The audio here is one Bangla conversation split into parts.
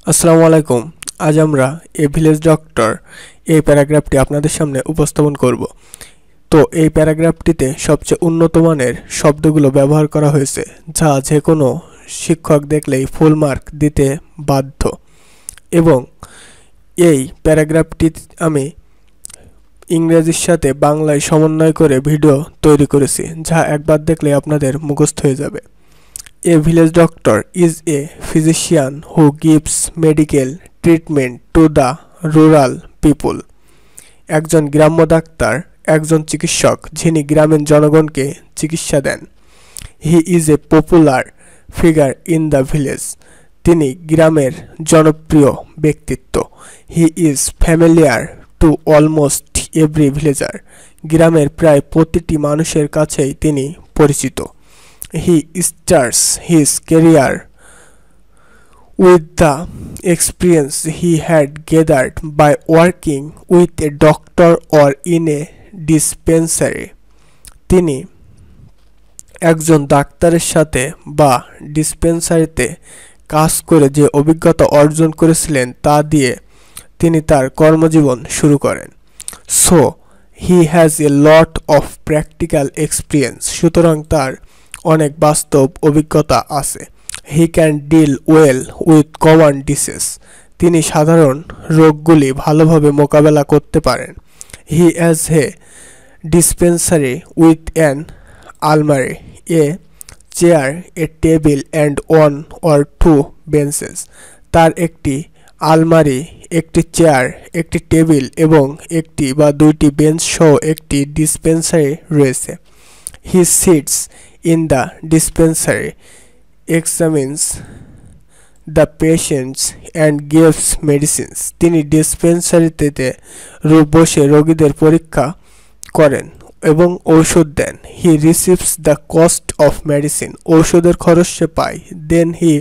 আসসালামু আলাইকুম। আজ আমরা এ ভিলেজ ডক্টর এই প্যারাগ্রাফটি আপনাদের সামনে উপস্থাপন করব। তো এই প্যারাগ্রাফটিতে সবচেয়ে উন্নত মানের শব্দগুলো ব্যবহার করা হয়েছে, যা যে কোনো শিক্ষক দেখলেই ফুল মার্ক দিতে বাধ্য। এবং এই প্যারাগ্রাফটি আমি ইংরেজির সাথে বাংলায় সমন্বয় করে ভিডিও তৈরি করেছি, যা একবার দেখলে আপনাদের মুখস্থ হয়ে যাবে। A village doctor is a physician who gives medical treatment to the rural people. একজন গ্রাম্য ডাক্তার একজন চিকিৎসক যিনি গ্রামীণ জনগণকে চিকিৎসা দেন। He is a popular figure in the village. তিনি গ্রামের জনপ্রিয় ব্যক্তিত্ব। He is familiar to almost every villager. গ্রামের প্রায় প্রতিটি মানুষের কাছেই তিনি পরিচিত। He starts his career with the experience he had gathered by working with a doctor or in a dispensary. তিনি একজন ডাক্তারের সাথে বা ডিসপেন্সারিতে কাজ করে যে অভিজ্ঞতা অর্জন করেছিলেন তা দিয়ে তিনি তার কর্মজীবন শুরু করেন। So he has a lot of practical experience. সুতরাং তার অনেক বাস্তব অভিজ্ঞতা আছে। He can deal well with common diseases. তিনি সাধারণ রোগগুলি ভালোভাবে মোকাবেলা করতে পারেন। He has a dispensary with an almirah, a chair, a table and one or two benches. তার একটি আলমারি, একটি চেয়ার, একটি টেবিল এবং একটি বা দুইটি বেঞ্চ সহ একটি ডিসপেন্সারি রয়েছে। He sits in the dispensary, examines the patients and gives medicines. তিনি ডিসপেন্সারিতে বসে রোগীদের পরীক্ষা করেন এবং ঔষধ দেন। He receives the cost of medicine. ঔষধের খরচ সে পায়। Then he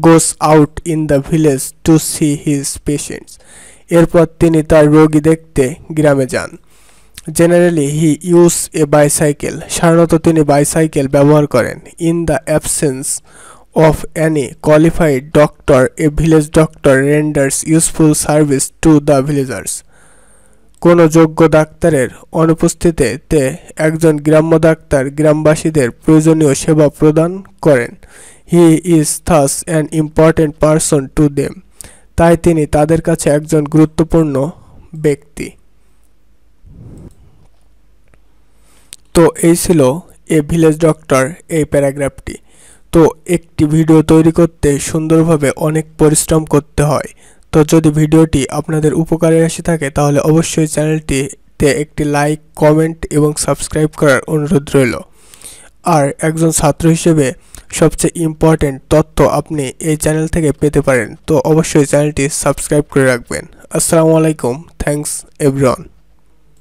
goes out in the village to see his patients. এরপর তিনি তার রোগী দেখতে গ্রামে যান। Generally he use a bicycle. সাধারণত তিনি বাইসাইকেল ব্যবহার করেন। In the absence of any qualified doctor, a village doctor renders useful service to the villagers. কোনো যোগ্য ডাক্তারের অনুপস্থিতিতে একজন গ্রাম্য ডাক্তার গ্রামবাসীদের প্রয়োজনীয় সেবা প্রদান করেন। He is thus an important person to them. তাই তিনি তাদের কাছে একজন গুরুত্বপূর্ণ ব্যক্তি। তো এই ছিল এ ভিলেজ ডক্টর এই প্যারাগ্রাফটি। তো একটি ভিডিও তৈরি করতে সুন্দরভাবে অনেক পরিশ্রম করতে হয়। তো যদি ভিডিওটি আপনাদের উপকারে এসে থাকে তাহলে অবশ্যই চ্যানেলটিতে একটি লাইক, কমেন্ট এবং সাবস্ক্রাইব করার অনুরোধ রইল। আর একজন ছাত্র হিসেবে সবচেয়ে ইম্পর্টেন্ট তথ্য আপনি এই চ্যানেল থেকে পেতে পারেন। তো অবশ্যই চ্যানেলটি সাবস্ক্রাইব করে রাখবেন। আসসালামু আলাইকুম। Thanks everyone.